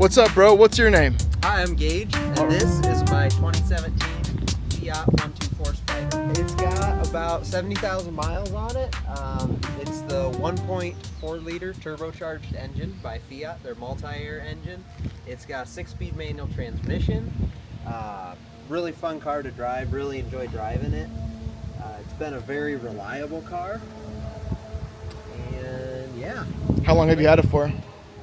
What's up, bro? What's your name? Hi, I'm Gage, and this is my 2017 Fiat 124 Spider. It's got about 70,000 miles on it. It's the 1.4 liter turbocharged engine by Fiat, their MultiAir engine. It's got a 6-speed manual transmission. Really fun car to drive, really enjoy driving it. It's been a very reliable car. And yeah. How long have you had it for?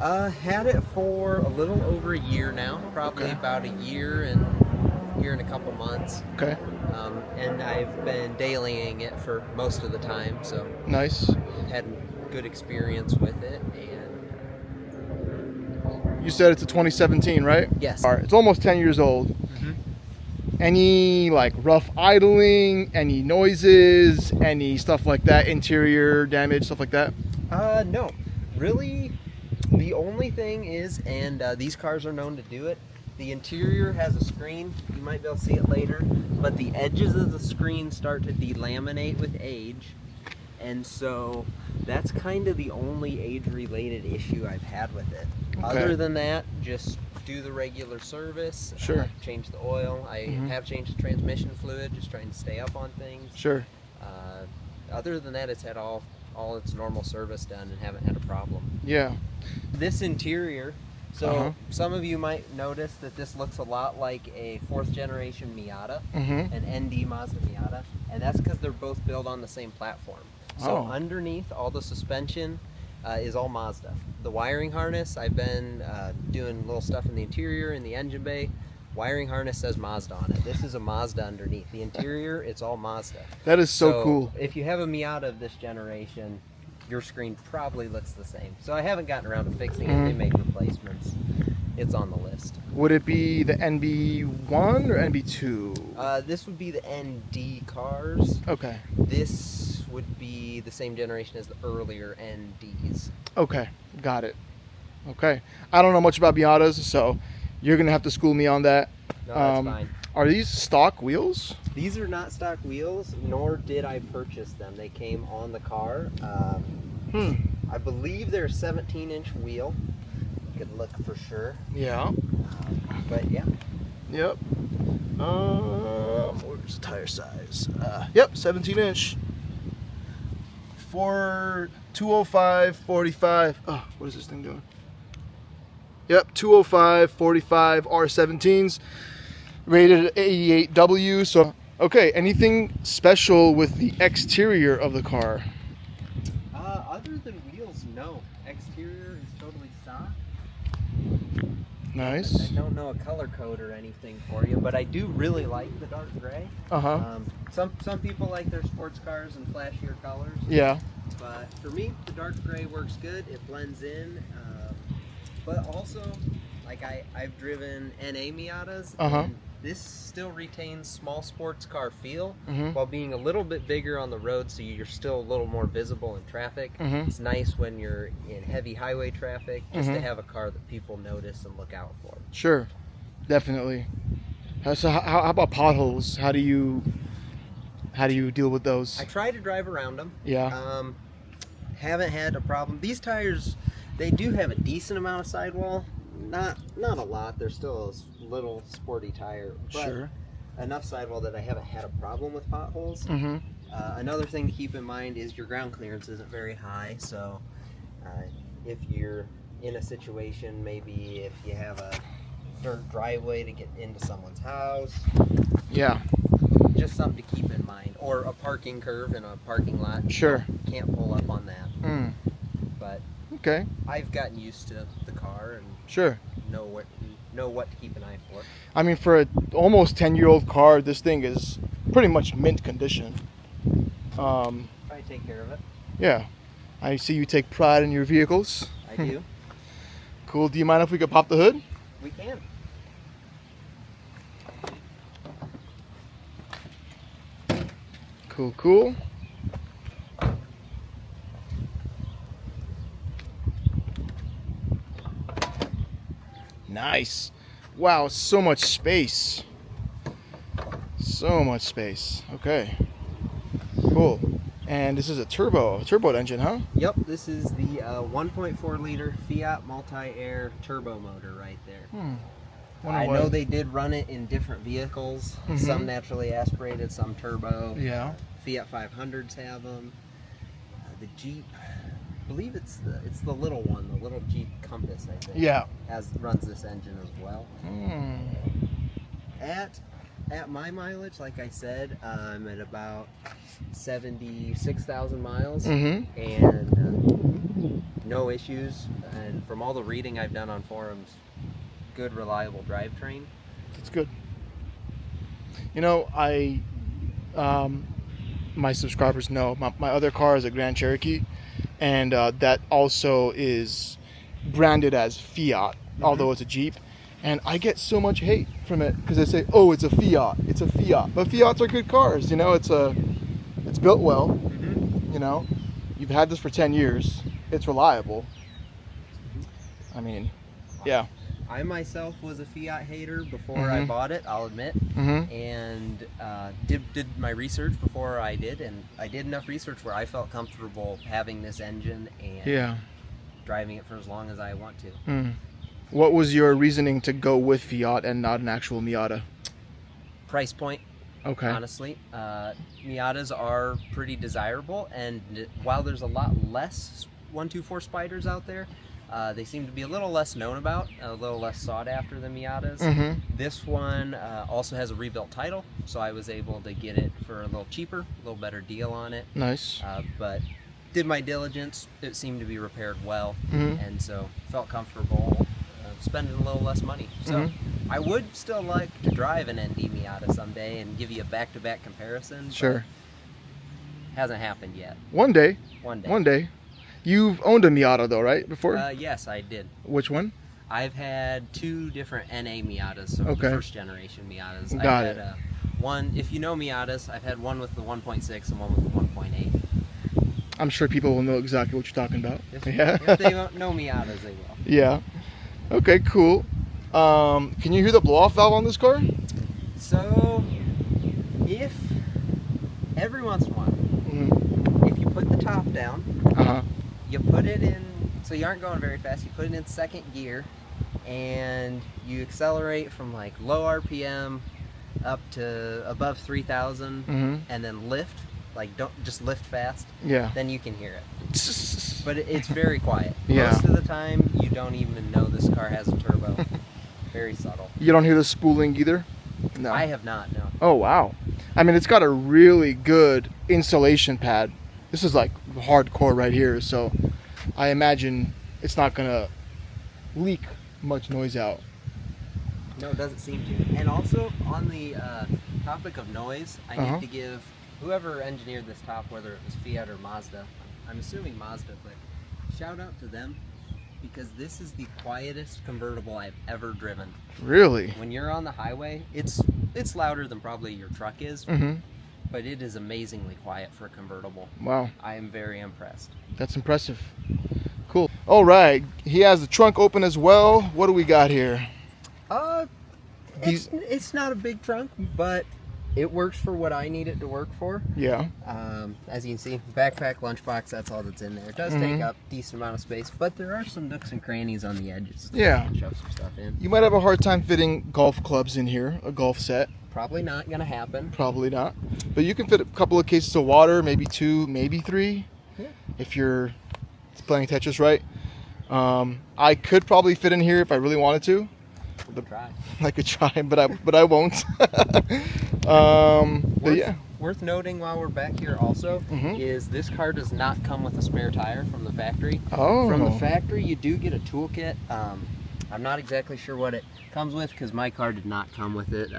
Had it for a little over a year now, probably about a year and a couple months. Okay. And I've been dailying it for most of the time, so nice. Had a good experience with it. And you said it's a 2017, right? yes. All right. It's almost 10 years old. Mm-hmm. Any like rough idling, any noises, any stuff like that, interior damage, stuff like that? No. Really, the only thing is, and these cars are known to do it, the interior has a screen. You might be able to see it later, but the edges of the screen start to delaminate with age, and so that's kind of the only age-related issue I've had with it. Okay. Other than that, just do the regular service. Sure. Change the oil. I have changed the transmission fluid, just trying to stay up on things. Sure. Other than that, it's had all its normal service done and haven't had a problem. Yeah. This interior, so some of you might notice that this looks a lot like a 4th generation Miata, an ND Mazda Miata, and that's because they're both built on the same platform. So underneath, all the suspension is all Mazda. The wiring harness, I've been doing little stuff in the interior, in the engine bay. Wiring harness says Mazda on it. This is a Mazda underneath. The interior, it's all Mazda. That is so cool. If you have a Miata of this generation, your screen probably looks the same. So I haven't gotten around to fixing it. They make replacements. It's on the list. Would it be the NB1 or NB2? This would be the ND cars. Okay. This would be the same generation as the earlier NDs. Okay, got it. Okay. I don't know much about Miatas, so you're going to have to school me on that. No, that's fine. Are these stock wheels? These are not stock wheels, nor did I purchase them. They came on the car. I believe they're a 17-inch wheel. You could look for sure. Yeah. But yeah. Yep. Where's the tire size? Yep, 17-inch. 205, 45. Oh, what is this thing doing? Yep, 205, 45 R17s. Rated 88W. So, okay, anything special with the exterior of the car? Other than wheels, no. Exterior is totally stock. Nice. I don't know a color code or anything for you, but I do really like the dark gray. Some people like their sports cars in flashier colors. Yeah. But for me, the dark gray works good. It blends in. But also, like I've driven NA Miatas, and this still retains small sports car feel while being a little bit bigger on the road, so you're still a little more visible in traffic. It's nice when you're in heavy highway traffic just to have a car that people notice and look out for. Sure, definitely. So how about potholes? How do you deal with those? I try to drive around them. Yeah. Haven't had a problem. These tires, they do have a decent amount of sidewall. Not a lot. They're still a little sporty tire, but enough sidewall that I haven't had a problem with potholes. Another thing to keep in mind is your ground clearance isn't very high, so if you're in a situation, maybe if you have a dirt driveway to get into someone's house, just something to keep in mind, or a parking curve in a parking lot. Can't pull up on that. But okay, I've gotten used to the car and know what to keep an eye for. I mean, for an almost 10-year-old car, this thing is pretty much mint condition. Try to take care of it. Yeah, I see you take pride in your vehicles. I do. Cool. Do you mind if we could pop the hood? We can. Cool. Nice. Wow, so much space. So much space. Okay. Cool. And this is a turbo engine, huh? Yep, this is the 1.4 liter Fiat MultiAir turbo motor right there. I know they did run it in different vehicles, some naturally aspirated, some turbo. Yeah. Fiat 500s have them. The Jeep, I believe it's the little one, the little Jeep Compass, I think. Yeah. Runs this engine as well. At my mileage, like I said, I'm at about 76,000 miles, and no issues. And from all the reading I've done on forums, good, reliable drivetrain. That's good. You know, my subscribers know my other car is a Grand Cherokee, and that also is branded as Fiat, although it's a Jeep. And I get so much hate from it because they say, "Oh, it's a Fiat. It's a Fiat." But Fiats are good cars, you know. It's built well. You know, you've had this for 10 years. It's reliable. I mean, yeah. I myself was a Fiat hater before I bought it, I'll admit, and did my research before I did, and I did enough research where I felt comfortable having this engine and driving it for as long as I want to. What was your reasoning to go with Fiat and not an actual Miata? Price point. Okay. Honestly, Miatas are pretty desirable, and while there's a lot less 124 Spiders out there, they seem to be a little less known about, a little less sought after than Miatas. This one also has a rebuilt title, so I was able to get it for a little cheaper, a little better deal on it. Nice. But did my diligence, it seemed to be repaired well, and so felt comfortable spending a little less money. So I would still like to drive an ND Miata someday and give you a back-to-back comparison. Sure. Hasn't happened yet. One day. One day. One day. You've owned a Miata though, right? Before? Yes, I did. Which one? I've had 2 different NA Miatas, so the first generation Miatas. Got I've had one, if you know Miatas, I've had one with the 1.6 and one with the 1.8. I'm sure people will know exactly what you're talking about. If they don't know Miatas, they will. Yeah. Okay, cool. Can you hear the blow-off valve on this car? So, if every once in a while, if you put the top down, you put it in, so you aren't going very fast, you put it in second gear, and you accelerate from like low RPM up to above 3,000, and then lift, like don't just lift fast, then you can hear it. But it's very quiet. Most of the time, you don't even know this car has a turbo. Very subtle. You don't hear the spooling either? No. I have not, no. Oh, wow. I mean, it's got a really good insulation pad. This is like hardcore right here, so I imagine it's not going to leak much noise out. No, it doesn't seem to. And also, on the topic of noise, I need to give whoever engineered this top, whether it was Fiat or Mazda, I'm assuming Mazda, but shout out to them, because this is the quietest convertible I've ever driven. Really? When you're on the highway, it's louder than probably your truck is, but it is amazingly quiet for a convertible. Wow. I am very impressed. That's impressive. Cool. All right. He has the trunk open as well. What do we got here? It's not a big trunk, but it works for what I need it to work for. Yeah. As you can see, backpack, lunchbox, that's all that's in there. It does take up a decent amount of space, but there are some nooks and crannies on the edges. Yeah. Shove some stuff in. You might have a hard time fitting golf clubs in here, a golf set. Probably not going to happen. Probably not. But you can fit a couple of cases of water, maybe 2, maybe 3, if you're playing Tetris right. I could probably fit in here if I really wanted to. I could try, but I won't. But yeah. Worth noting while we're back here also is this car does not come with a spare tire from the factory. Oh. From the factory, you do get a toolkit. I'm not exactly sure what it comes with because my car did not come with it.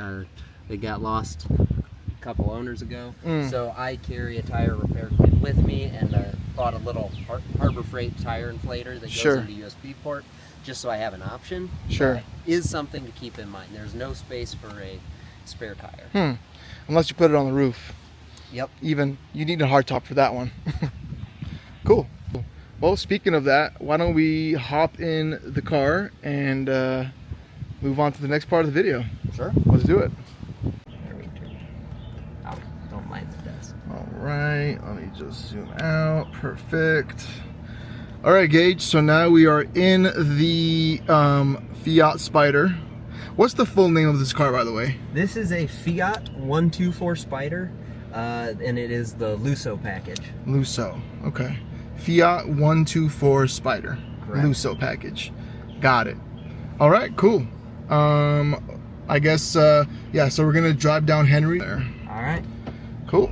It got lost a couple owners ago. So I carry a tire repair kit with me and bought a little Harbor Freight tire inflator that goes into USB port, just so I have an option. Sure. Is something to keep in mind. There's no space for a spare tire. Unless you put it on the roof. Yep. Even you need a hardtop for that one. Cool. Well, speaking of that, why don't we hop in the car and move on to the next part of the video? Sure. Let's do it. Oh, don't mind if it does. All right, let me just zoom out. Perfect. All right, Gage, so now we are in the Fiat Spider. What's the full name of this car, by the way? This is a Fiat 124 Spider, and it is the Lusso package. Lusso, okay. Fiat 124 Spider. Correct. Lusso package. Got it. All right, cool. I guess, yeah, so we're gonna drive down Henry there. All right. Cool.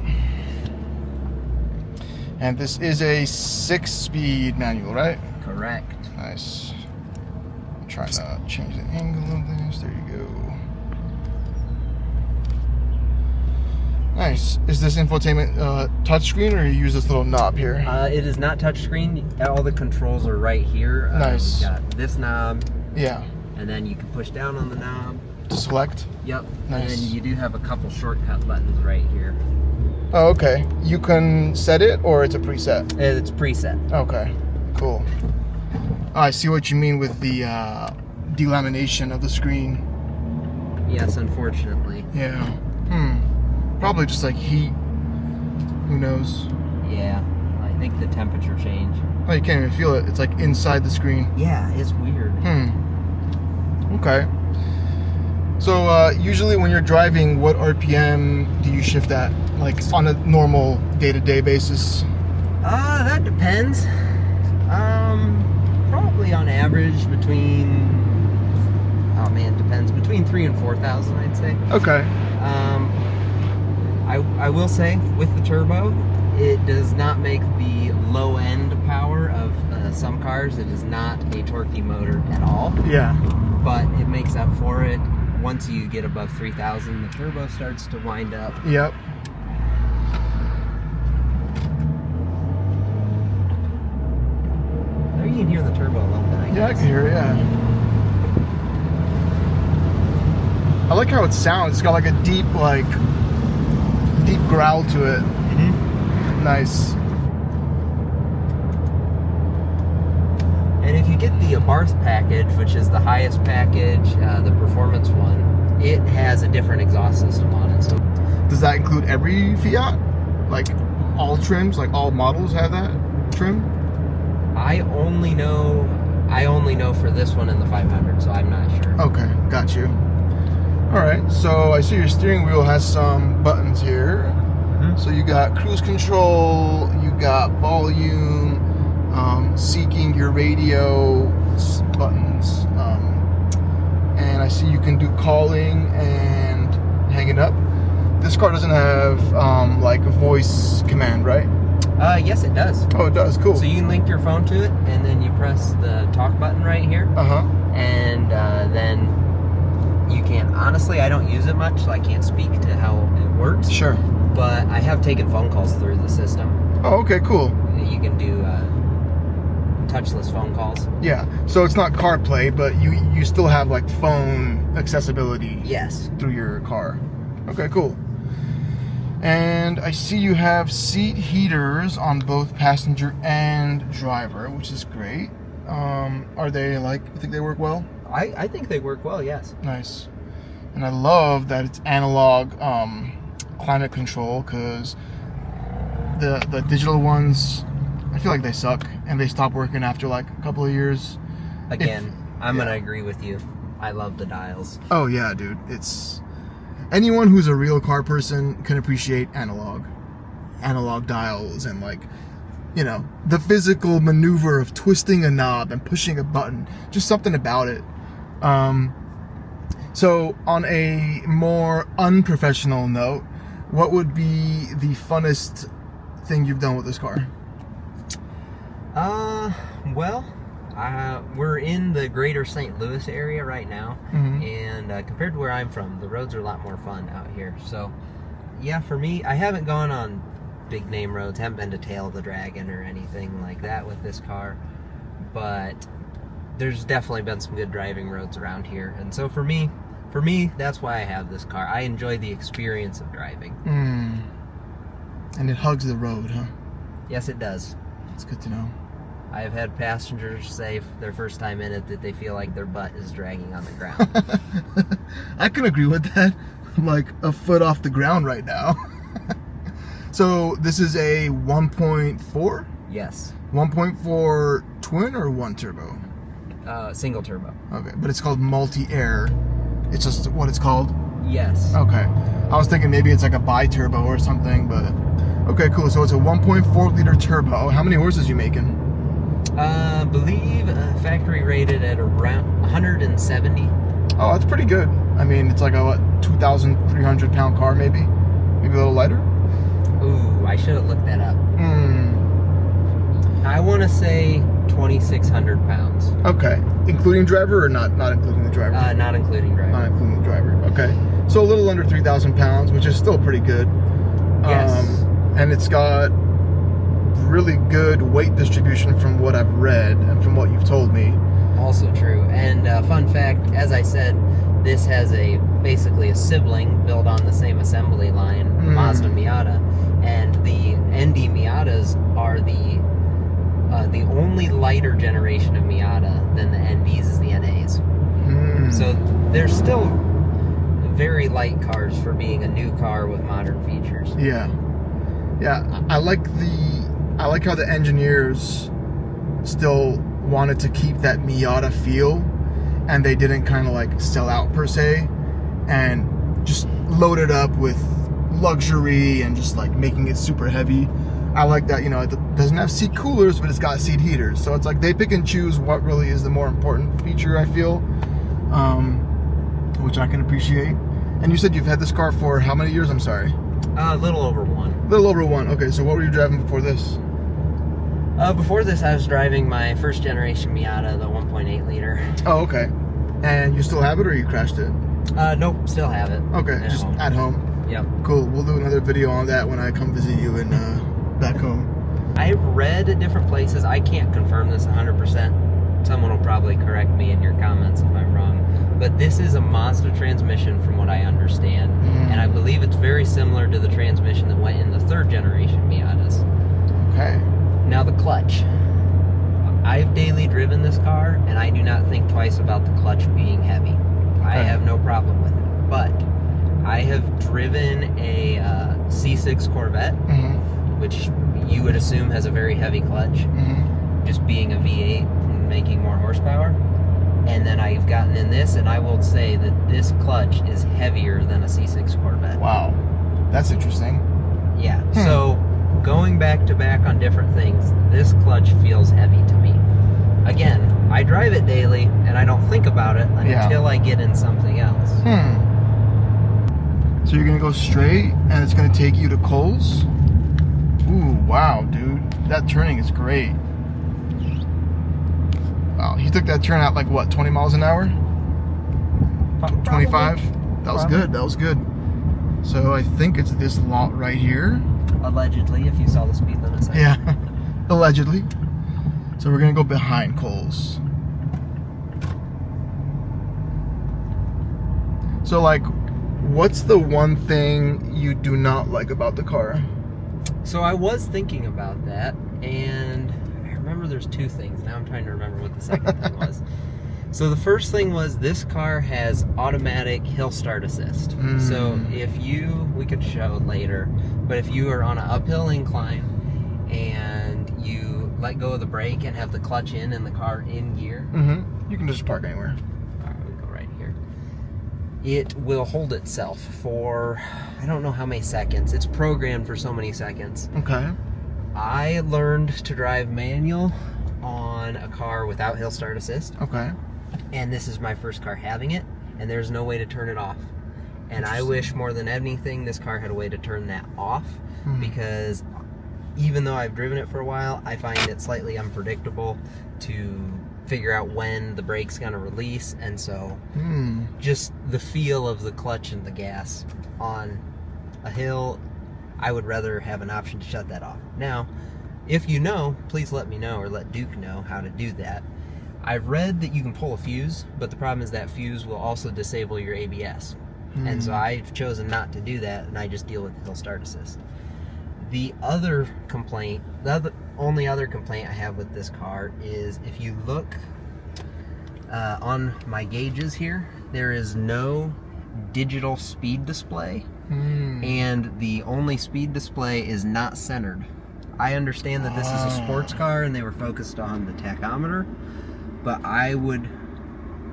And this is a 6-speed manual, right? Correct. Nice. I'm trying to change the angle of this. There you go. Nice. Is this infotainment touchscreen, or you use this little knob here? It is not touchscreen. All the controls are right here. Nice. You got this knob. Yeah. And then you can push down on the knob. To select? Yep. Nice. And then you do have a couple shortcut buttons right here. Oh, okay. You can set it, or it's a preset? It's preset. Okay. Cool. I see what you mean with the delamination of the screen. Yes, unfortunately. Yeah. Probably just like heat. Who knows? Yeah. I think the temperature change. Oh, you can't even feel it. It's like inside the screen. Yeah, it's weird. Okay. So usually when you're driving, what RPM do you shift at? Like on a normal day-to-day basis? That depends. Probably on average between, oh man, depends, between 3,000 and 4,000, I'd say. Okay. I will say, with the turbo, it does not make the low end power of some cars. It is not a torquey motor at all. Yeah. But it makes up for it. Once you get above 3,000, the turbo starts to wind up. Yep. There you can hear the turbo a little bit, I guess. Yeah, I can hear it, yeah. I like how it sounds. It's got like a deep growl to it. Nice. And if you get the Abarth package, which is the highest package, the performance one, it has a different exhaust system on it. So, does that include every Fiat? Like all trims, like all models have that trim? I only know for this one and the 500, so I'm not sure. Okay, got you. All right, so I see your steering wheel has some buttons here. So you got cruise control, you got volume, seeking your radio buttons, and I see you can do calling and hanging up. This car doesn't have like a voice command, right? Yes, it does. Oh, it does. Cool. So you can link your phone to it, and then you press the talk button right here. And then you can. Honestly, I don't use it much, so I can't speak to how it works. Sure. But I have taken phone calls through the system. Oh, okay, cool. You can do touchless phone calls. Yeah, so it's not CarPlay, but you still have like phone accessibility. Yes. Through your car. Okay, cool. And I see you have seat heaters on both passenger and driver, which is great. Are they you think they work well? I think they work well, yes. Nice. And I love that it's analog climate control, because the digital ones, I feel like they suck and they stop working after like a couple of years. Again, I'm gonna agree with you. I love the dials. Oh yeah, dude. It's anyone who's a real car person can appreciate analog dials and the physical maneuver of twisting a knob and pushing a button. Just something about it. So on a more unprofessional note, what would be the funnest thing you've done with this car? Well, we're in the greater St. Louis area right now, and compared to where I'm from, the roads are a lot more fun out here. So, yeah, for me, I haven't gone on big name roads, haven't been to Tail of the Dragon or anything like that with this car, but there's definitely been some good driving roads around here. And so for me, that's why I have this car. I enjoy the experience of driving. And it hugs the road, huh? Yes, it does. It's good to know. I have had passengers say their first time in it that they feel like their butt is dragging on the ground. I can agree with that. I'm like a foot off the ground right now. So this is a 1.4? Yes. 1.4 twin or one turbo? Single turbo. Okay, but it's called MultiAir. It's just what it's called? Yes. Okay. I was thinking maybe it's like a bi-turbo or something, but... Okay, cool. So it's a 1.4 liter turbo. How many horses you making? Believe factory rated at around 170. Oh, that's pretty good. I mean, it's like a, what, 2,300 pound car maybe? Maybe a little lighter? Ooh, I should have looked that up. I want to say 2,600 pounds. Okay. Including driver or not including the driver? Not including driver. Not including the driver. Okay. So a little under 3,000 pounds, which is still pretty good. Yes. And it's got really good weight distribution from what I've read and from what you've told me. Also true. And fun fact, as I said, this has basically a sibling built on the same assembly line, Mazda Miata, and the ND Miatas are the only lighter generation of Miata than the NDs is the NAs. So they're still very light cars for being a new car with modern features. Yeah. Yeah, I like how the engineers still wanted to keep that Miata feel, and they didn't kind of like sell out per se, and just load it up with luxury and just like making it super heavy. I like that, you know, it doesn't have seat coolers, but it's got seat heaters. So it's like they pick and choose what really is the more important feature, I feel, which I can appreciate. And you said you've had this car for how many years? I'm sorry. A little over one. A little over one. Okay, so what were you driving before this? Before this, I was driving my first generation Miata, the 1.8 liter. Oh, okay. And you still have it, or you crashed it? Nope, still have it. Okay, just home. at home. Yep. Cool. We'll do another video on that when I come visit you in back home. I've read at different places. I can't confirm this 100%. Someone will probably correct me in your comments if I'm wrong. But this is a Mazda transmission from what I understand. And I believe it's very similar to the transmission that went in the third generation Miatas. Okay. Now the clutch. I've daily driven this car, and I do not think twice about the clutch being heavy. I have no problem with it. But I have driven a C6 Corvette, which you would assume has a very heavy clutch, just being a V8 and making more horsepower. And then I've gotten in this, and I will say that this clutch is heavier than a C6 Corvette. Wow. That's interesting. Yeah. So going back to back on different things, this clutch feels heavy to me. Again, I drive it daily, and I don't think about it until I get in something else. So you're going to go straight, and it's going to take you to Kohl's? Ooh, wow, dude. That turning is great. Wow, he took that turn out like what, 20 miles an hour? 25? That was good, that was good. So I think it's this lot right here. Allegedly, if you saw the speed limit sign. Yeah, allegedly. So we're gonna go behind Kohl's. So like, what's the one thing you do not like about the car? So I was thinking about that, and I remember there's two things. Now I'm trying to remember what the second thing was. So the first thing was this car has automatic hill start assist. So if we could show it later, but if you are on an uphill incline and you let go of the brake and have the clutch in and the car in gear, you can just park anywhere. All right, we'll go right here. It will hold itself for, I don't know how many seconds. It's programmed for so many seconds. Okay. I learned to drive manual on a car without hill start assist. Okay. And this is my first car having it, and there's no way to turn it off. And I wish more than anything this car had a way to turn that off, because even though I've driven it for a while, I find it slightly unpredictable to figure out when the brake's going to release, and so just the feel of the clutch and the gas on a hill, I would rather have an option to shut that off. Now, if you know, please let me know, or let Duke know how to do that. I've read that you can pull a fuse, but the problem is that fuse will also disable your ABS. And so I've chosen not to do that, and I just deal with hill start assist. The other complaint, only other complaint I have with this car is if you look on my gauges here, there is no digital speed display, and the only speed display is not centered. I understand that this is a sports car and they were focused on the tachometer, but I would,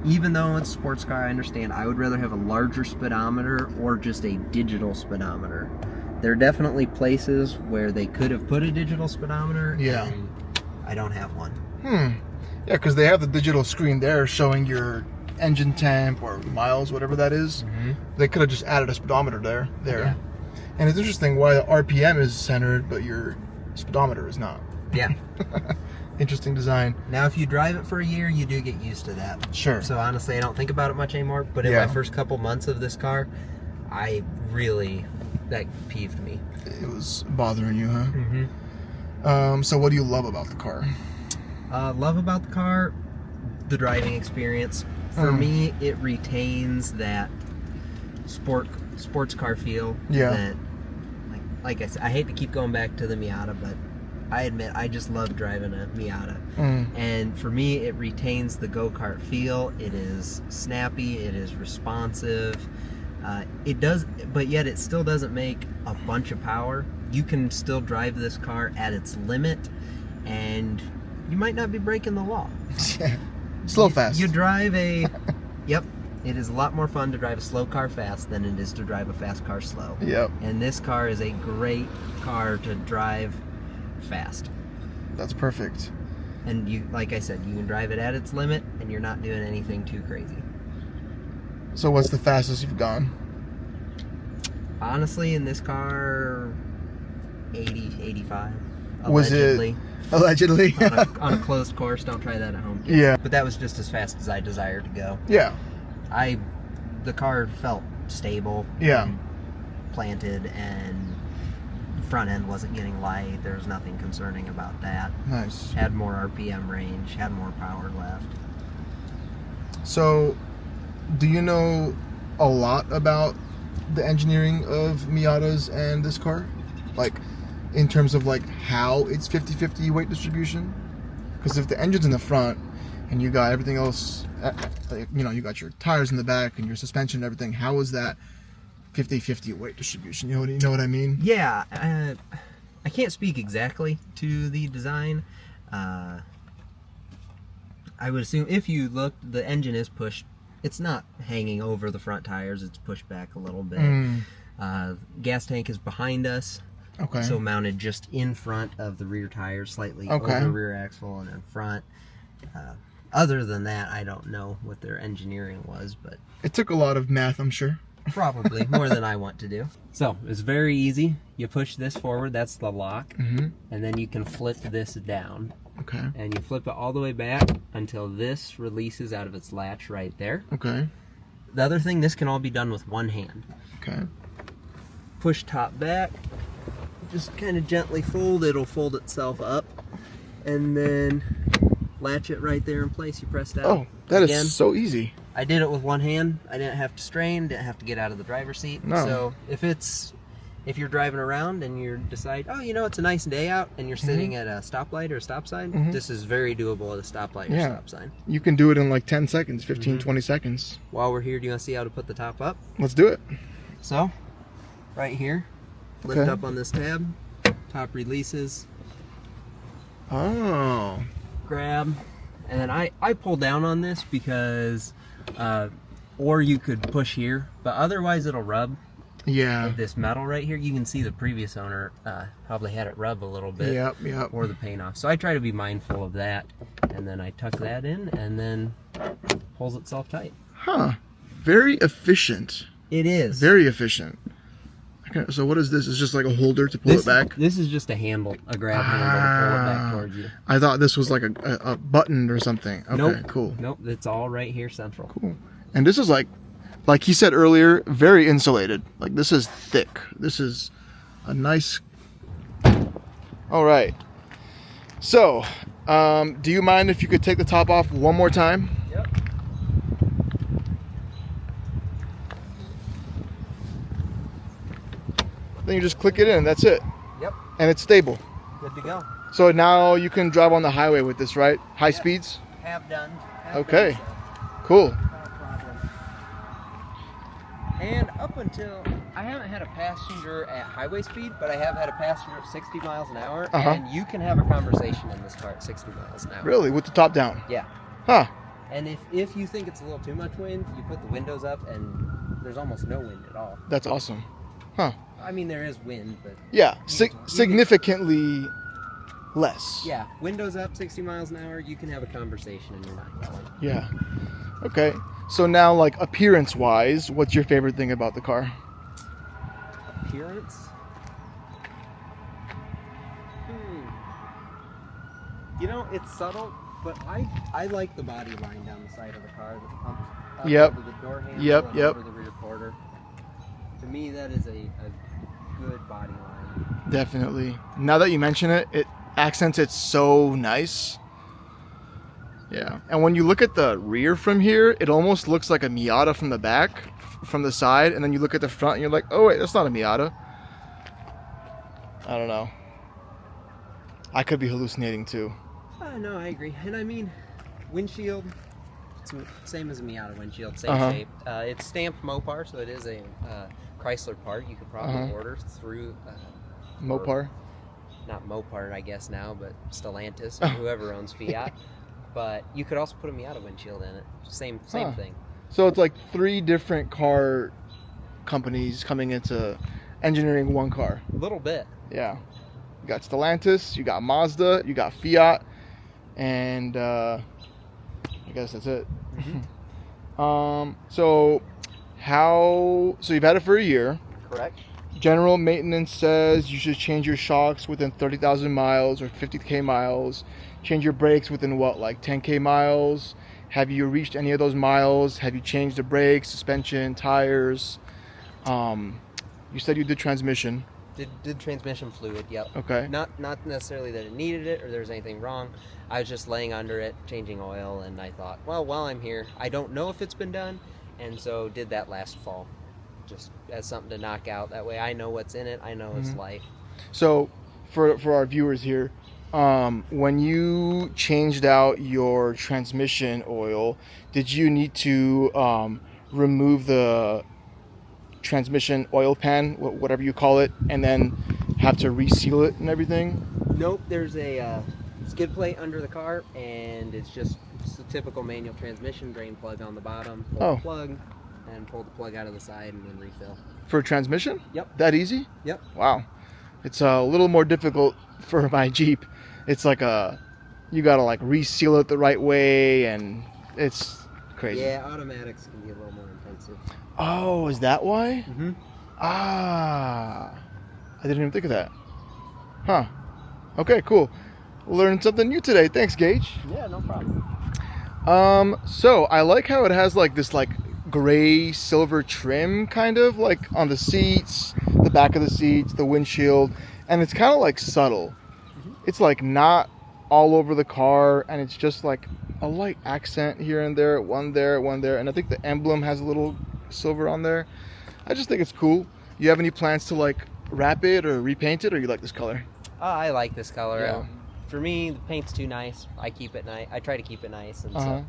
even though it's a sports car, I understand, I would rather have a larger speedometer or just a digital speedometer. There are definitely places where they could have put a digital speedometer, yeah, and I don't have one. Yeah, because they have the digital screen there showing your engine temp or miles, whatever that is. They could have just added a speedometer there. Yeah. And it's interesting why the RPM is centered, but your speedometer is not. Yeah. Interesting design. Now, if you drive it for a year, you do get used to that. Sure. So honestly, I don't think about it much anymore. But in my first couple months of this car, that peeved me. It was bothering you, huh? So what do you love about the car? Love about the car, the driving experience. For me, it retains that sports car feel. Yeah. That, like I said, I hate to keep going back to the Miata, but I admit I just love driving a Miata. And for me, it retains the go-kart feel. It is snappy. It is responsive. It does, but yet it still doesn't make a bunch of power. You can still drive this car at its limit, and you might not be breaking the law. Slow fast. You drive a... Yep. It is a lot more fun to drive a slow car fast than it is to drive a fast car slow. Yep. And this car is a great car to drive fast. That's perfect. And you, like I said, you can drive it at its limit, and you're not doing anything too crazy. So what's the fastest you've gone? Honestly, in this car, 80, 85. Was allegedly. it... Allegedly? on a closed course. Don't try that at home, kids. Yeah. But that was just as fast as I desired to go. Yeah. The car felt stable. Yeah. And planted, and the front end wasn't getting light. There was nothing concerning about that. Nice. Had more RPM range, had more power left. So, do you know a lot about the engineering of Miatas and this car? Like, in terms of like how it's 50-50 weight distribution? Because if the engine's in the front and you got everything else, you know, you got your tires in the back and your suspension and everything, how is that 50-50 weight distribution? You know what I mean? Yeah, I can't speak exactly to the design. I would assume if you look, the engine is pushed. It's not hanging over the front tires. It's pushed back a little bit. Gas tank is behind us. Okay. So mounted just in front of the rear tires, slightly over the rear axle and in front. Other than that, I don't know what their engineering was, but it took a lot of math, I'm sure. Probably more than I want to do. So it's very easy. You push this forward, that's the lock, and then you can flip this down. Okay. And you flip it all the way back until this releases out of its latch right there. Okay. The other thing, this can all be done with one hand. Okay. Push top back, just kind of gently fold, it'll fold itself up, and then latch it right there in place. You press that. Oh, that is so easy. I did it with one hand. I didn't have to strain, didn't have to get out of the driver's seat. No. So if you're driving around and you decide, oh, you know, it's a nice day out, and you're sitting at a stoplight or a stop sign, this is very doable at a stoplight or stop sign. You can do it in like 10 seconds, 15, 20 seconds. While we're here, do you want to see how to put the top up? Let's do it. So, right here, lift up on this tab, top releases. Oh. Grab, and then I pull down on this because, or you could push here, but otherwise it'll rub. Yeah. This metal right here, you can see the previous owner probably had it rub a little bit. Yep. Or the paint off. So I try to be mindful of that, and then I tuck that in, and then pulls itself tight. Huh. Very efficient. It is. Very efficient. Okay, so what is this? It's just like a holder to pull it back? This is just a handle, a grab handle to pull it back towards you. I thought this was like a button or something. Okay, nope. Cool. Nope, it's all right here central. Cool. And this is like he said earlier, very insulated. Like this is thick. This is a nice... All right. So, do you mind if you could take the top off one more time? Yep. Then you just click it in, that's it. Yep. And it's stable. Good to go. So now you can drive on the highway with this, right? High speeds? Have done. Okay. Cool. And up until, I haven't had a passenger at highway speed, but I have had a passenger at 60 miles an hour, and you can have a conversation in this car at 60 miles an hour. Really? With the top down? Yeah. Huh. And if you think it's a little too much wind, you put the windows up, and there's almost no wind at all. That's awesome. Huh. I mean, there is wind, but... Yeah, significantly less. Yeah, windows up, 60 miles an hour, you can have a conversation and you're not yelling. Yeah. Okay. So now, like, appearance-wise, what's your favorite thing about the car? Appearance? You know, it's subtle, but I like the body line down the side of the car that comes up over the door handle and over the rear quarter. To me, that is a good body line. Definitely. Now that you mention it, it accents it so nice. Yeah. And when you look at the rear from here, it almost looks like a Miata from the back, from the side, and then you look at the front and you're like, oh wait, that's not a Miata. I don't know. I could be hallucinating too. No, I agree. And I mean, windshield, it's same as a Miata windshield, same shape. It's stamped Mopar, so it is a Chrysler part. You could probably order through... Mopar? Not Mopar, I guess now, but Stellantis, or whoever owns Fiat. But you could also put a Miata windshield in it. Same thing. So it's like 3 different car companies coming into engineering one car. A little bit. Yeah. You got Stellantis, you got Mazda, you got Fiat, and I guess that's it. So you've had it for a year. Correct. General maintenance says you should change your shocks within 30,000 miles or 50K miles. Change your brakes within what, like 10K miles? Have you reached any of those miles? Have you changed the brakes, suspension, tires? You said you did transmission. Did transmission fluid, yep. Okay. Not necessarily that it needed it or there was anything wrong. I was just laying under it, changing oil, and I thought, well, while I'm here, I don't know if it's been done, and so did that last fall. Just as something to knock out. That way I know what's in it, I know its life. So, for our viewers here, when you changed out your transmission oil, did you need to remove the transmission oil pan, whatever you call it, and then have to reseal it and everything? Nope, there's a skid plate under the car, and it's a typical manual transmission drain plug on the bottom. Pull the plug, and pull the plug out of the side, and then refill. For transmission? Yep. That easy? Yep. Wow. It's a little more difficult for my Jeep. It's like you gotta like reseal it the right way, and it's crazy. Yeah, automatics can be a little more intensive. Oh, is that why? I didn't even think of that. Huh. Okay, cool. Learned something new today. Thanks, Gage. Yeah, no problem. So I like how it has like this like gray silver trim kind of like on the seats, the back of the seats, the windshield, and it's kind of like subtle. It's like not all over the car, and it's just like a light accent here and there, one there, and I think the emblem has a little silver on there. I just think it's cool. You have any plans to like wrap it or repaint it, or you like this color? I like this color. Yeah. For me, the paint's too nice. I try to keep it nice, and so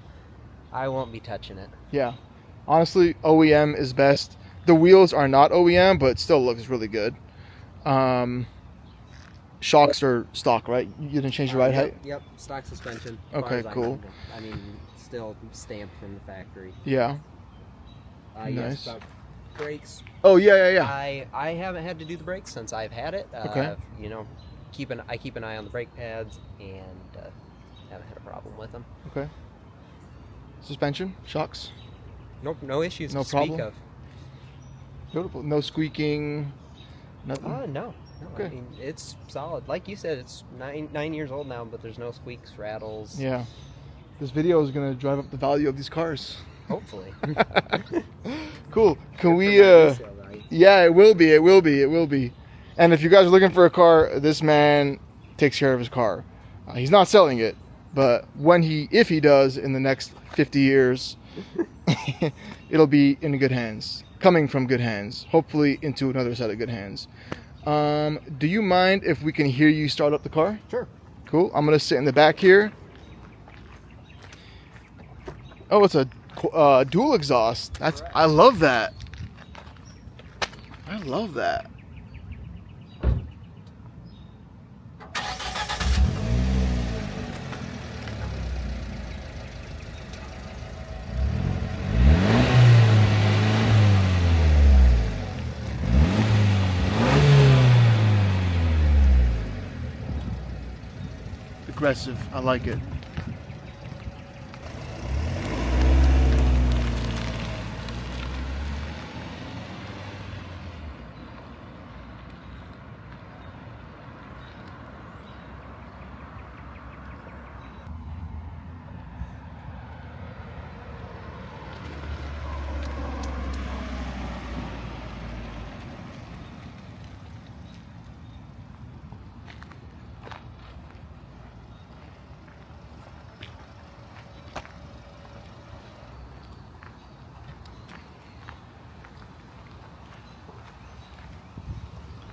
I won't be touching it. Yeah. Honestly, OEM is best. The wheels are not OEM, but it still looks really good. Shocks are stock, right? You didn't change the ride height? Yep, stock suspension. Okay, cool. I mean, still stamped from the factory. Yeah. Nice. Yes, about brakes. Oh, yeah. I haven't had to do the brakes since I've had it. Okay. You know, I keep an eye on the brake pads, and haven't had a problem with them. Okay. Suspension, shocks? Nope, no issues no to problem. speak of. Beautiful. No squeaking, nothing? No. Okay. I mean, it's solid. Like you said, it's 9 years old now, but there's no squeaks, rattles. Yeah. This video is going to drive up the value of these cars. Hopefully. Cool. Can we... Yeah, it will be. And if you guys are looking for a car, this man takes care of his car. He's not selling it, but if he does in the next 50 years, it'll be in good hands. Coming from good hands. Hopefully into another set of good hands. Do you mind if we can hear you start up the car? Sure. Cool. I'm going to sit in the back here. Oh, it's a dual exhaust. I love that. I love that. Aggressive. I like it.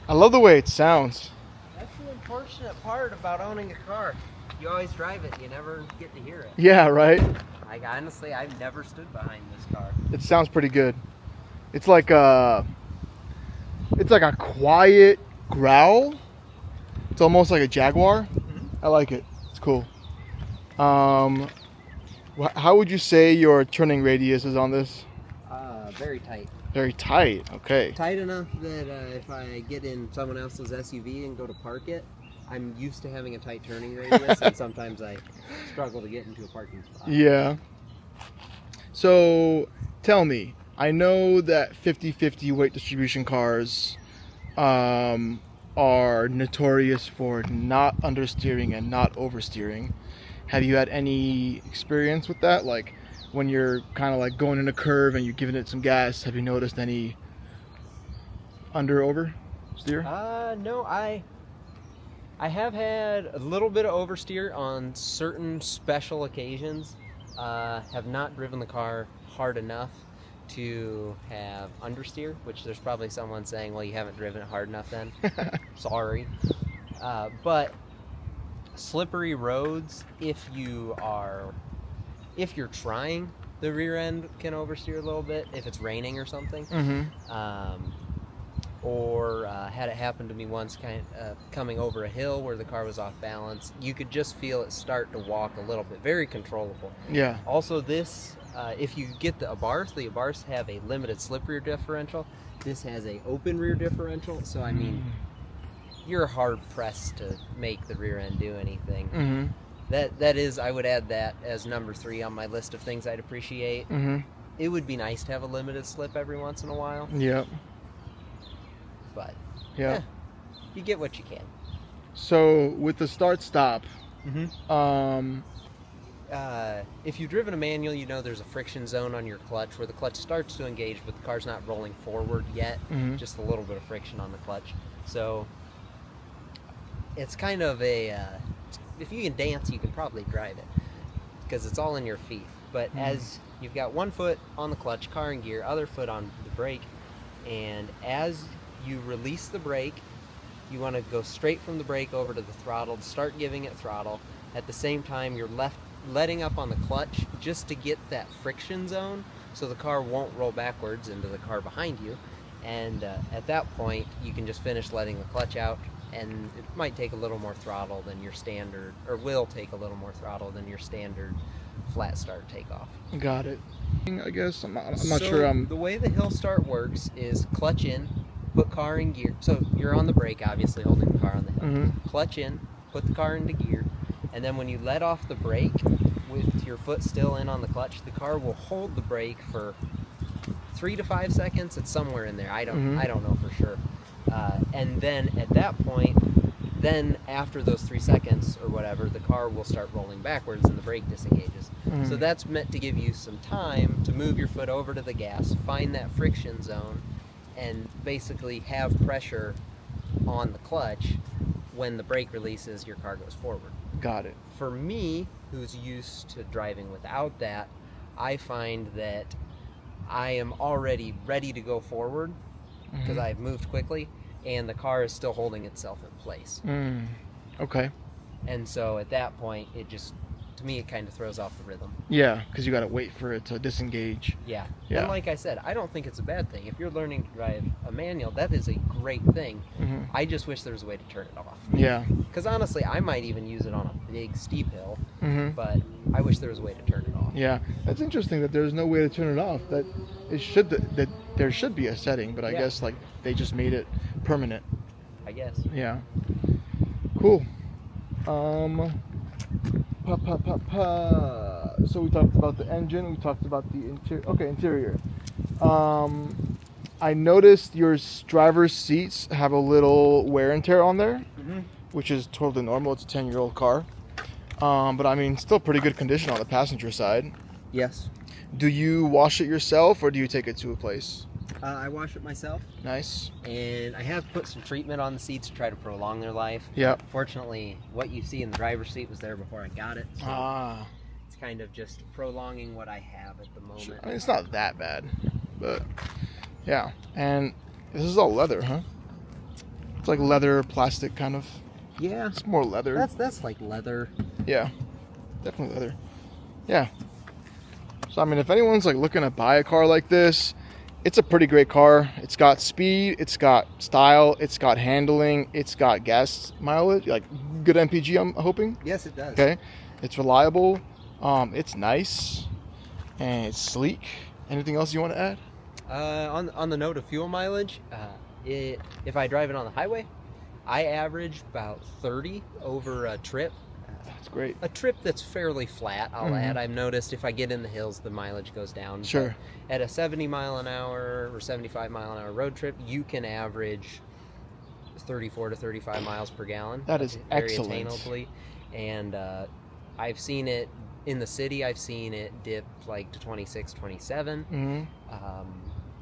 I love the way it sounds. That's the unfortunate part about owning a car. You always drive it, you never get to hear it. Yeah, right? Like, honestly, I've never stood behind this car. It sounds pretty good. It's like a quiet growl. It's almost like a Jaguar. Mm-hmm. I like it. It's cool. How would you say your turning radius is on this? Very tight. Very tight. Okay. Tight enough that if I get in someone else's SUV and go to park it, I'm used to having a tight turning radius, and sometimes I struggle to get into a parking spot. Yeah. So, tell me, I know that 50-50 weight distribution cars are notorious for not understeering and not oversteering. Have you had any experience with that? Like, when you're kind of like going in a curve and you're giving it some gas, have you noticed any over steer? No, I have had a little bit of oversteer on certain special occasions. Have not driven the car hard enough to have understeer, which there's probably someone saying, well, you haven't driven it hard enough then. Sorry. But slippery roads, if you're trying, the rear end can oversteer a little bit if it's raining or something. Mm-hmm. Or had it happen to me once, coming over a hill where the car was off balance. You could just feel it start to walk a little bit. Very controllable. Yeah. Also, this, if you get the Abarth have a limited slip rear differential. This has a open rear differential. So, I mean, you're hard pressed to make the rear end do anything. Mm-hmm. That is, I would add that as number 3 on my list of things I'd appreciate. Mm-hmm. It would be nice to have a limited slip every once in a while. Yep. But yeah, you get what you can. So with the start-stop, if you've driven a manual, you know there's a friction zone on your clutch where the clutch starts to engage, but the car's not rolling forward yet. Mm-hmm. Just a little bit of friction on the clutch. So it's kind of a... if you can dance, you can probably drive it because it's all in your feet. But as you've got one foot on the clutch, car in gear, other foot on the brake, and as you release the brake, you want to go straight from the brake over to the throttle, start giving it throttle. At the same time, you're letting up on the clutch just to get that friction zone so the car won't roll backwards into the car behind you. And at that point, you can just finish letting the clutch out, and it might take a little more throttle than your standard, or will take a little more throttle than your standard flat start takeoff. Got it. I guess I'm not sure. The way the hill start works is clutch in, put car in gear. So you're on the brake, obviously, holding the car on the hill. Mm-hmm. Clutch in, put the car into gear, and then when you let off the brake with your foot still in on the clutch, the car will hold the brake for 3 to 5 seconds. It's somewhere in there. I don't know for sure. And then at that point, then after those 3 seconds or whatever, the car will start rolling backwards and the brake disengages. Mm-hmm. So that's meant to give you some time to move your foot over to the gas, find that friction zone, and basically have pressure on the clutch. When the brake releases, your car goes forward. Got it. For me, who's used to driving without that, I find that I am already ready to go forward because I've moved quickly, and the car is still holding itself in place. Okay. And so at that point, it just, to to me, it kind of throws off the rhythm. Yeah, because you got to wait for it to disengage. Yeah. Yeah. And like I said, I don't think it's a bad thing. If you're learning to drive a manual, that is a great thing. I just wish there was a way to turn it off. Yeah. Because honestly, I might even use it on a big steep hill, but I wish there was a way to turn it off. Yeah, that's interesting that there's no way to turn it off. That there should be a setting, but I guess like they just made it permanent. I guess. Yeah. Cool. So we talked about the engine. We talked about the interior. Okay, interior. I noticed your driver's seats have a little wear and tear on there, which is totally normal. It's a 10-year-old car. But I mean, still pretty good condition on the passenger side. Yes. Do you wash it yourself or do you take it to a place? I wash it myself. Nice. And I have put some treatment on the seats to try to prolong their life. Yeah. Fortunately, what you see in the driver's seat was there before I got it. So it's kind of just prolonging what I have at the moment. Sure. I mean, it's not that bad, but yeah. And this is all leather, huh? It's like leather, plastic kind of. Yeah. It's more leather. That's like leather. Yeah. Definitely leather. Yeah. So I mean, if anyone's like looking to buy a car like this, it's a pretty great car. It's got speed, it's got style, it's got handling, it's got gas mileage, like good MPG, I'm hoping. Yes, it does. Okay. It's reliable. It's nice and it's sleek. Anything else you want to add? On the note of fuel mileage, if I drive it on the highway, I average about 30 over a trip. That's great. A trip that's fairly flat, I'll add. I've noticed if I get in the hills, the mileage goes down. Sure. But at a 70 mile an hour or 75 mile an hour road trip, you can average 34 to 35 miles per gallon. That is very excellent. attainably. And I've seen it in the city. I've seen it dip like to 26, 27.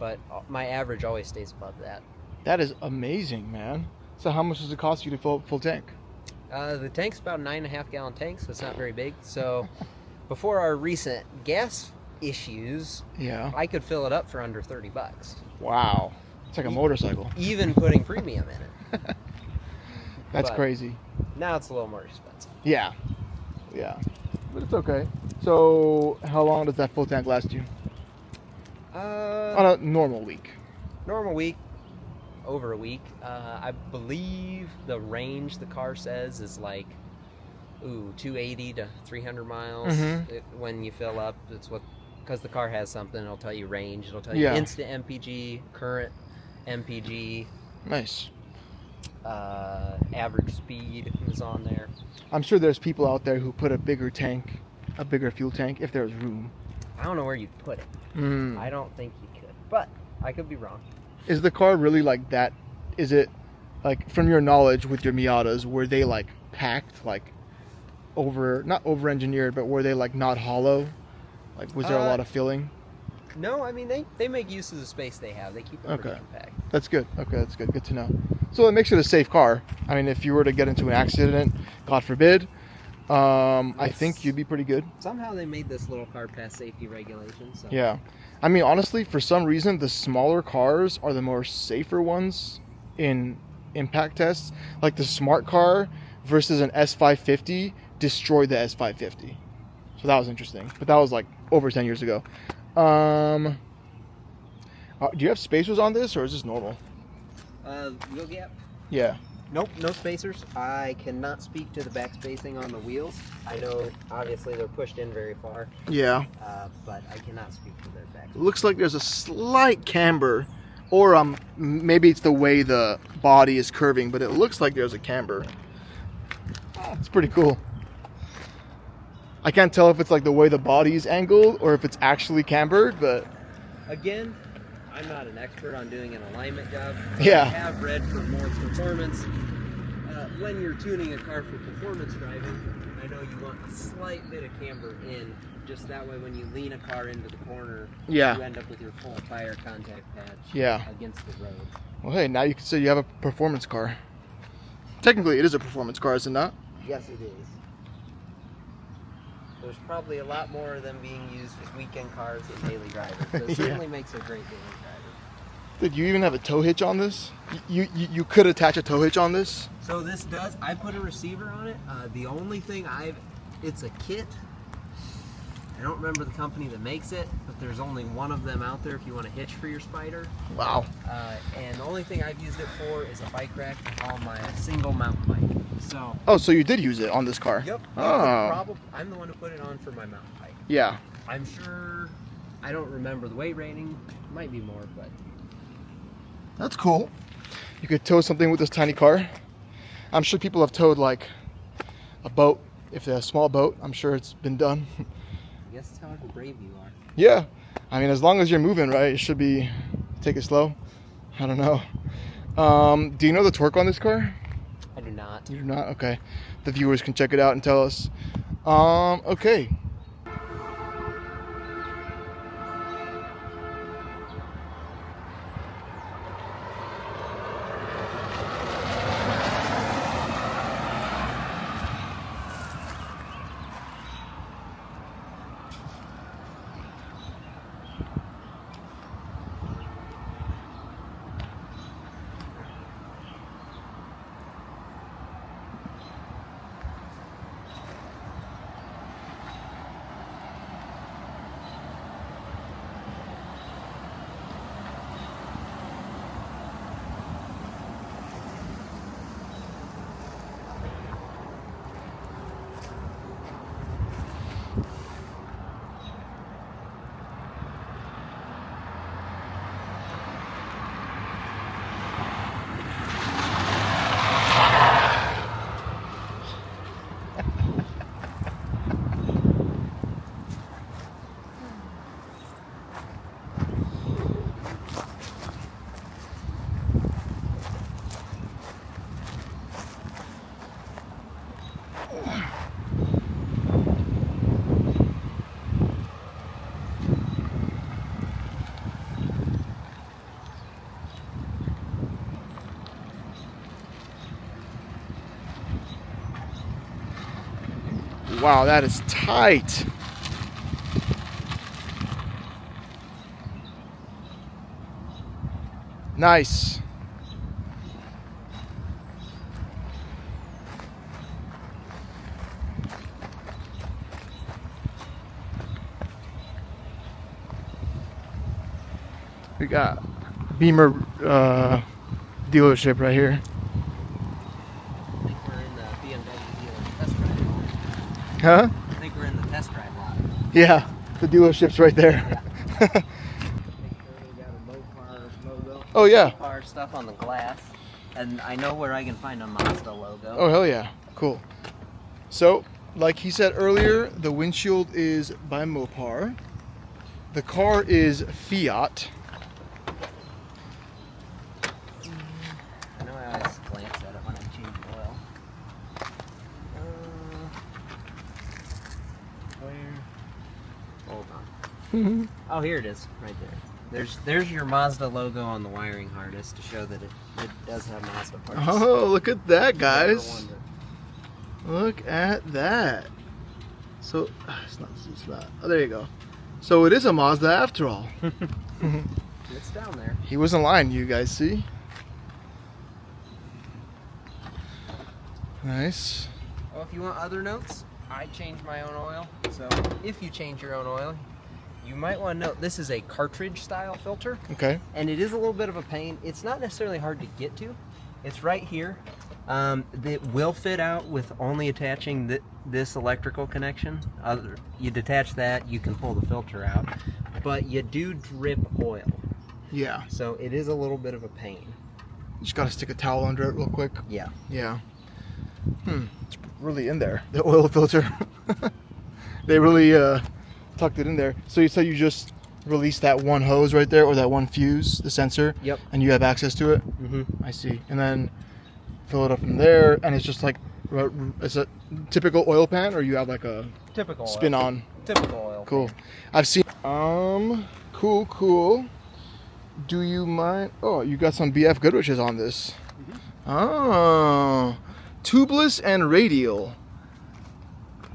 But my average always stays above that. That is amazing, man. So how much does it cost you to fill full tank? The tank's about a 9.5 gallon tank, so it's not very big. So before our recent gas issues, I could fill it up for under $30. Wow. It's like a motorcycle. Even putting premium in it. That's crazy. Now it's a little more expensive. Yeah. Yeah. But it's okay. So how long does that full tank last you? On a normal week. Normal week. Over a week. I believe the range the car says is like 280 to 300 miles when you fill up. It's what, because the car has something, it'll tell you range, it'll tell you instant MPG, current MPG. Nice. Average speed is on there. I'm sure there's people out there who put a bigger tank, a bigger fuel tank, if there's room. I don't know where you'd put it. I don't think you could, but I could be wrong. Is the car really like that? Is it like, from your knowledge with your Miatas, were they like packed, like not over engineered, but were they like not hollow? Like, was there a lot of filling? No, I mean they make use of the space they have. They keep it pretty compact. That's good. Okay, that's good. Good to know. So it makes it a safe car. I mean, if you were to get into an accident, God forbid, I think you'd be pretty good. Somehow they made this little car pass safety regulations. So. Yeah. I mean, honestly, for some reason, the smaller cars are the more safer ones in impact tests. Like the smart car versus an S550 destroyed the S550. So that was interesting. But that was like over 10 years ago. Do you have spacers on this, or is this normal? Wheel gap? Yeah. Nope, no spacers. I cannot speak to the back spacing on the wheels. I know, obviously, they're pushed in very far. Yeah. But I cannot speak to their back. It looks like there's a slight camber, or maybe it's the way the body is curving, but it looks like there's a camber. It's pretty cool. I can't tell if it's like the way the body is angled or if it's actually cambered, but... Again, I'm not an expert on doing an alignment job. Yeah. I have read for more performance. When you're tuning a car for performance driving, I know you want a slight bit of camber in, just that way when you lean a car into the corner, you end up with your full tire contact patch against the road. Well, hey, now you can say you have a performance car. Technically, it is a performance car, is it not? Yes, it is. There's probably a lot more of them being used as weekend cars than daily drivers. But it certainly makes a great daily driver. Did you even have a tow hitch on this? You could attach a tow hitch on this? So this does, I put a receiver on it. The only thing it's a kit, I don't remember the company that makes it, but there's only one of them out there if you want to hitch for your Spider. Wow. And the only thing I've used it for is a bike rack to haul my single mountain bike. So. Oh, so you did use it on this car? Yep. Oh. I'm the one who put it on for my mountain bike. Yeah. I'm sure. I don't remember the weight rating. Might be more, but. That's cool. You could tow something with this tiny car. I'm sure people have towed like a boat. If they're a small boat, I'm sure it's been done. I guess it's how brave you are. Yeah. I mean, as long as you're moving, right, it should be, take it slow. I don't know. Do you know the torque on this car? I do not. You do not? Okay. The viewers can check it out and tell us. Okay. Wow, that is tight. Nice. We got Beamer dealership right here. I think we're in the BMW dealer test drive. Huh? I think we're in the test drive lot. Yeah, the dealership's right there. Make sure we got a Mopar logo. Oh yeah. Mopar stuff on the glass. And I know where I can find a Mazda logo. Oh hell yeah, cool. So, like he said earlier, the windshield is by Mopar. The car is Fiat. I know I always glance at it when I change oil. Where? Hold on. Oh, here it is, right there. There's your Mazda logo on the wiring harness to show that it does have Mazda parts. Oh, look at that, guys. Look at that. So, it's not. Oh, there you go. So it is a Mazda after all. It's down there. He wasn't lying, you guys see? Nice. Well, if you want other notes, I change my own oil. So if you change your own oil, you might want to note this is a cartridge style filter. Okay. And it is a little bit of a pain. It's not necessarily hard to get to. It's right here. It will fit out with only attaching this electrical connection. You detach that, you can pull the filter out. But you do drip oil. Yeah. So it is a little bit of a pain. You just gotta stick a towel under it real quick. Yeah. Yeah. It's really in there. The oil filter. They really tucked it in there. So you said you just release that one hose right there, or that one fuse, the sensor. Yep. And you have access to it. Mm-hmm. I see. And then fill it up from there, and it's just like, is it typical oil pan, or you have like a Typical spin oil. on? Typical oil. Cool. pan. I've seen. Cool. Do you mind? Oh, you got some BF Goodrich's on this. Mm-hmm. Oh, tubeless and radial.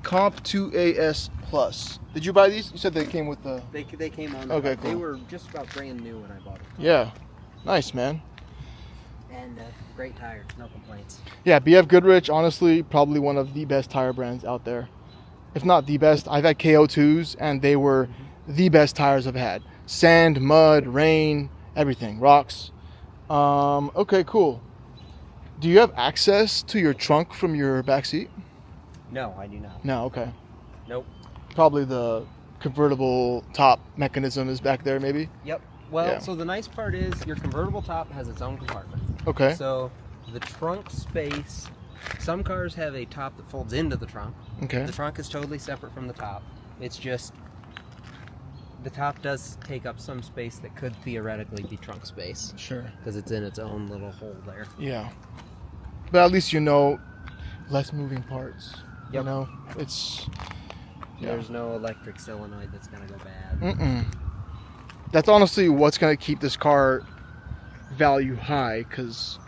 Comp 2AS Plus. Did you buy these? You said they came with the. They came on. Okay, They cool. were just about brand new when I bought them. Yeah, nice, man. And great tires, no complaints. Yeah, BF Goodrich, honestly, probably one of the best tire brands out there. if not the best. I've had KO2s, and they were the best tires I've had. Sand, mud, rain, everything, rocks. Okay, cool. Do you have access to your trunk from your back seat? No, I do not. No, okay. Nope. Probably the convertible top mechanism is back there, maybe? Yep. Well, Yeah. so the nice part is your convertible top has its own compartment. Okay. So the trunk space, some cars have a top that folds into the trunk. Okay. The trunk is totally separate from the top. It's just the top does take up some space that could theoretically be trunk space. Sure. Because it's in its own little hole there. Yeah. But at least you know less moving parts. Yep. You know, it's... Yeah. There's no electric solenoid that's going to go bad. Mm-mm. That's honestly what's going to keep this car value high, because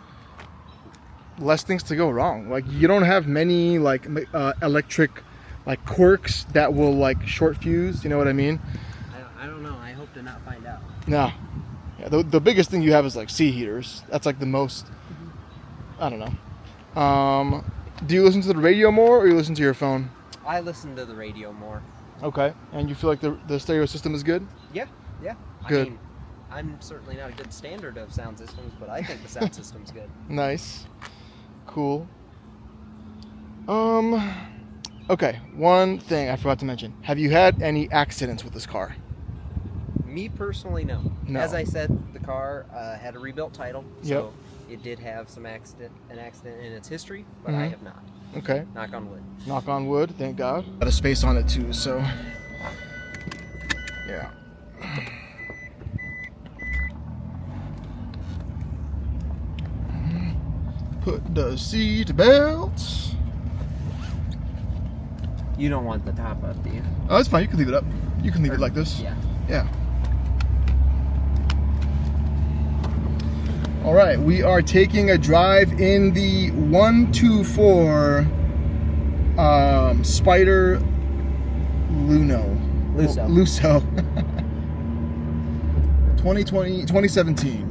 less things to go wrong. Like, you don't have many like electric like quirks that will like short fuse, you know what I mean? I don't know. I hope to not find out. No. Yeah, the biggest thing you have is like seat heaters. That's like the most, I don't know. Do you listen to the radio more, or you listen to your phone? I listen to the radio more. Okay. And you feel like the stereo system is good? Yeah. Good. I mean, I'm certainly not a good standard of sound systems, but I think the sound system's good. Nice. Cool. Okay, one thing I forgot to mention. Have you had any accidents with this car? Me personally, no. No. As I said, the car had a rebuilt title, so it did have an accident in its history, but I have not. Okay. Knock on wood. Knock on wood, thank God. Got a space on it too, so yeah. Put the seat belts. You don't want the top up, do you? Oh, it's fine. You can leave it up. You can leave it like this. Yeah. Yeah. All right, we are taking a drive in the 124 Spider Lusso 2017.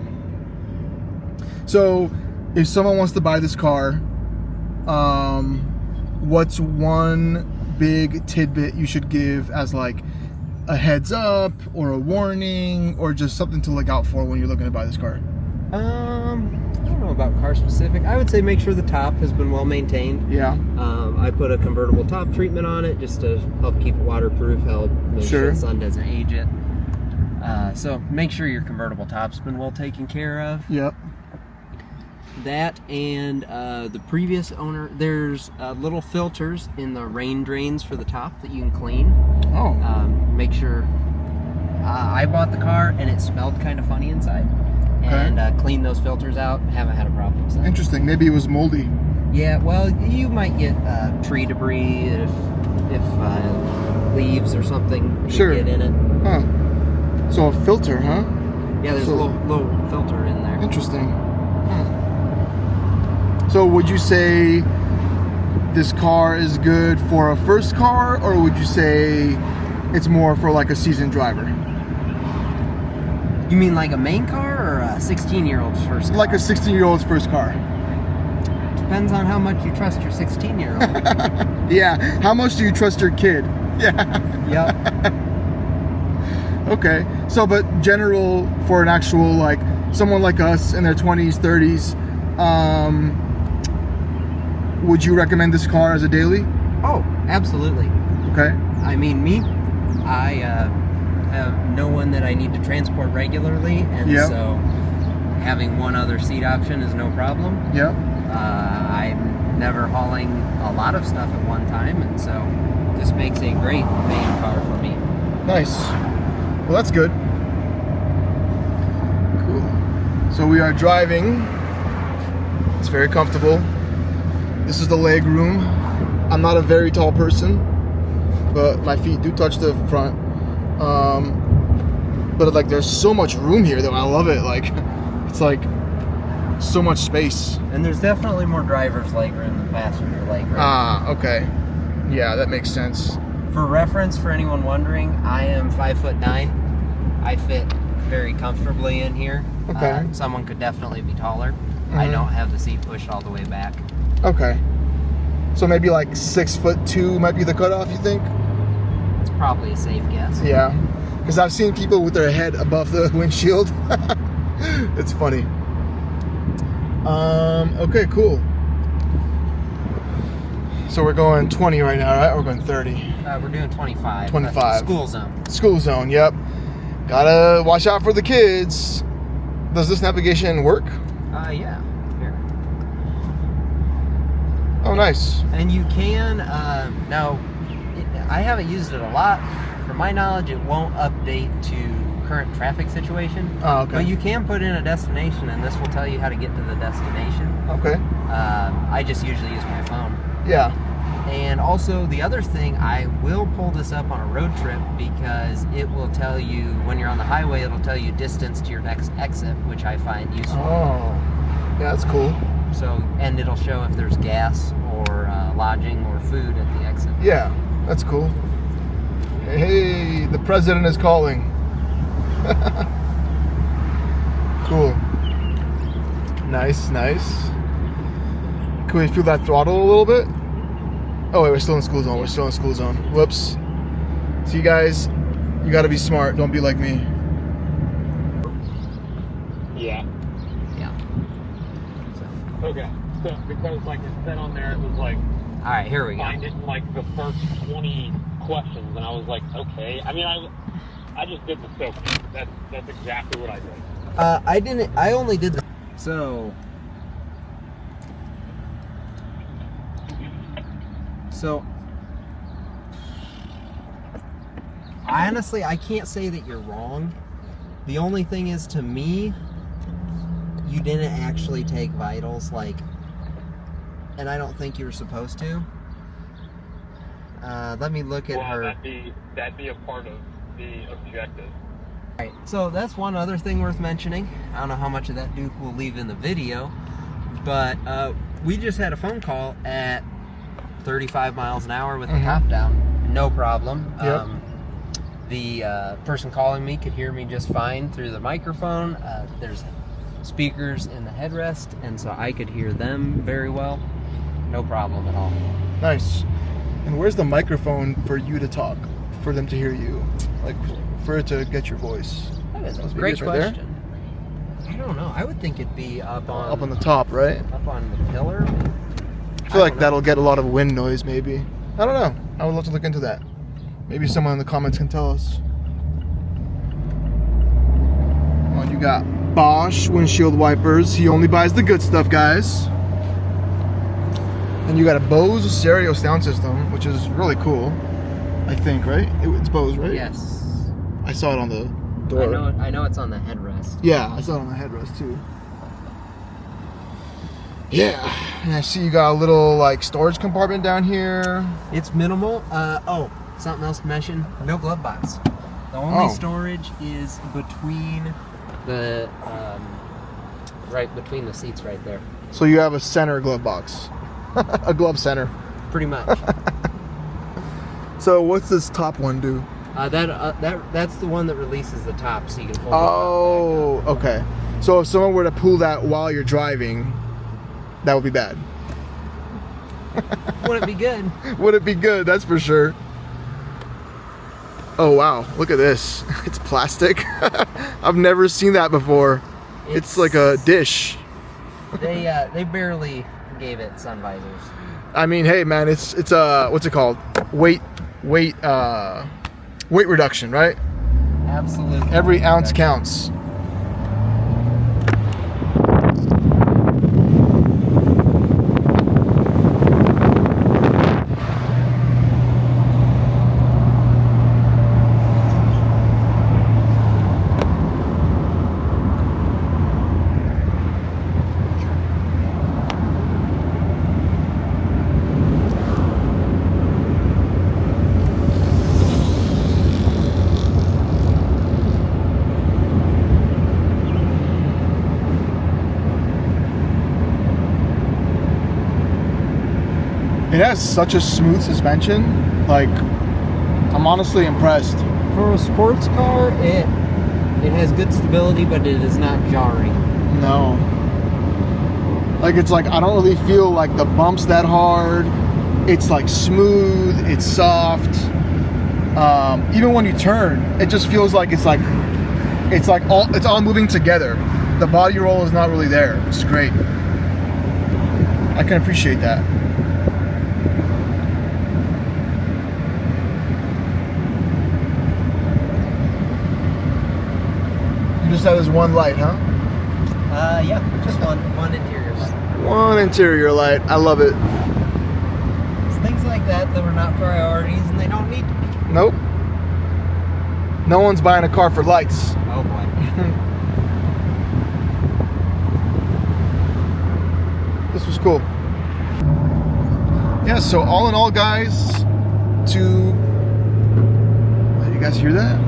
So, if someone wants to buy this car, what's one big tidbit you should give as like a heads up or a warning or just something to look out for when you're looking to buy this car? I don't know about car specific. I would say make sure the top has been well maintained. Yeah. I put a convertible top treatment on it just to help keep it waterproof, help make sure the sun doesn't age it. So make sure your convertible top's been well taken care of. Yep. That and the previous owner, there's little filters in the rain drains for the top that you can clean. Oh. Make sure. I bought the car and it smelled kind of funny inside. Okay. And cleaned those filters out. Haven't had a problem since. Interesting. Maybe it was moldy. Yeah, well, you might get tree debris if leaves or something get in it. Huh. So a filter, huh? Yeah, there's a little filter in there. Interesting. So would you say this car is good for a first car, or would you say it's more for like a seasoned driver? You mean like a main car or a 16-year-old's first car? Like a 16-year-old's first car. Depends on how much you trust your 16-year-old. Yeah. How much do you trust your kid? Yeah. Yep. Okay. So, but general for an actual, like, someone like us in their 20s, 30s, would you recommend this car as a daily? Oh, absolutely. Okay. I mean, me, I have no one that I need to transport regularly, and so having one other seat option is no problem. Yep. I'm never hauling a lot of stuff at one time, and so this makes a great main car for me. Nice. Well, that's good. Cool. So we are driving. It's very comfortable. This is the leg room. I'm not a very tall person, but my feet do touch the front. But like, there's so much room here though. I love it. Like, it's like so much space. And there's definitely more driver's legroom than passenger legroom. Ah, okay. Yeah, that makes sense. For reference, for anyone wondering, I am 5'9". I fit very comfortably in here. Okay. Someone could definitely be taller. I don't have the seat pushed all the way back. Okay. So maybe like 6'2" might be the cutoff, you think? It's probably a safe guess. Yeah, because I've seen people with their head above the windshield. It's funny. Okay, cool. So we're going 20 right now, right? Or we're going 30? We're doing 25. 25. School zone. School zone, yep. Gotta watch out for the kids. Does this navigation work? Yeah. Here. Oh, nice. And you can, now, I haven't used it a lot. From my knowledge, it won't update to current traffic situation. Oh, okay. But you can put in a destination, and this will tell you how to get to the destination. Okay. I just usually use my phone. Yeah. And also, the other thing, I will pull this up on a road trip because it will tell you, when you're on the highway, it'll tell you distance to your next exit, which I find useful. Oh, yeah, that's cool. So, and it'll show if there's gas or lodging or food at the exit. Yeah, that's cool. Hey, the president is calling. Cool. Nice, nice. Can we feel that throttle a little bit? Oh wait, we're still in school zone. We're still in school zone. Whoops. So you guys, you gotta be smart. Don't be like me. Yeah. Yeah. Okay. So because like it said on there, it was like, All right, here we go. find it in like the first 20 questions, and I was like, okay. I mean, I just did the soap. That's exactly what I did. I didn't. I only did the. So. Honestly, I can't say that you're wrong. The only thing is, to me, you didn't actually take vitals, like, and I don't think you were supposed to. Let me look at her. That'd be a part of the objective. Right, so that's one other thing worth mentioning. I don't know how much of that Duke will leave in the video, but we just had a phone call at 35 miles an hour with the top down. No problem. Yep. The person calling me could hear me just fine through the microphone. There's speakers in the headrest, and so I could hear them very well. No problem at all. Nice. And where's the microphone for you to talk, for them to hear you, like for it to get your voice? That is a Must be great this right there? question. I don't know. I would think it'd be up on the top, right? Up on the pillar. I feel like that'll get a lot of wind noise, maybe. I don't know. I would love to look into that. Maybe someone in the comments can tell us. Well, you got Bosch windshield wipers. He only buys the good stuff, guys. And you got a Bose stereo sound system, which is really cool. I think, right? It's Bose, right? Yes. I saw it on the door. I know it's on the headrest. Yeah, I saw it on the headrest too. Yeah, and I see you got a little like storage compartment down here. It's minimal. Oh, something else to mention. No glove box. The only storage is between the right between the seats right there. So you have a center glove box. A glove center. Pretty much. So what's this top one do? That's the one that releases the top, so you can fold Oh, it back up. okay. So if someone were to pull that while you're driving, that would be bad. Wouldn't be good. Would it be good? That's for sure. Oh wow, look at this. It's plastic. I've never seen that before. It's like a dish. They barely gave it sun visors. I mean, hey man, it's what's it called? Weight reduction, right? Absolutely. Every ounce counts. It has such a smooth suspension. Like, I'm honestly impressed. For a sports car, it has good stability, but it is not jarring. No. Like, it's like, I don't really feel like the bumps that hard. It's like smooth, it's soft. Even when you turn, it just feels like it's all moving together. The body roll is not really there, which is great. I can appreciate that. You just have this one light, huh? Yeah, just one interior light. One interior light. I love it. It's things like that that are not priorities, and they don't need to be. Nope. No one's buying a car for lights. Oh boy. This was cool. Yeah, so all in all, guys, did you guys hear that?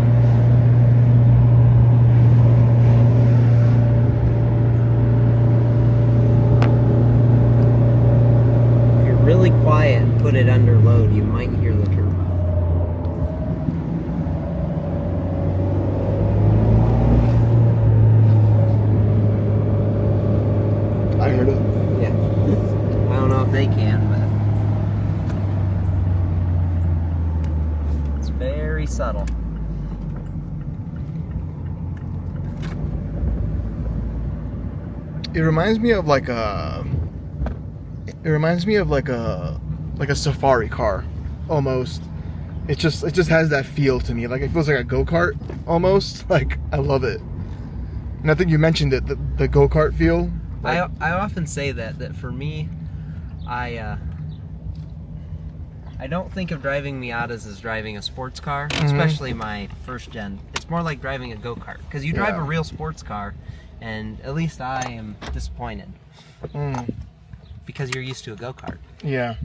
If you're really quiet and put it under load, you might hear the turbo. I heard it. Yeah. I don't know if they can, but it's very subtle. It reminds me of like a safari car almost. It just has that feel to me. Like it feels like a go-kart almost. Like I love it. And I think you mentioned it, the go-kart feel. Like, I often say that for me, I don't think of driving Miatas as driving a sports car, especially my first gen. It's more like driving a go-kart, because you drive a real sports car, and at least I am disappointed because you're used to a go-kart. Yeah.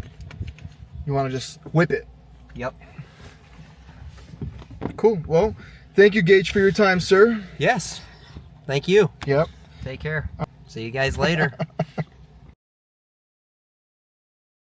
You want to just whip it. Yep. Cool. Well, thank you, Gage, for your time, sir. Yes. Thank you. Yep. Take care. See you guys later.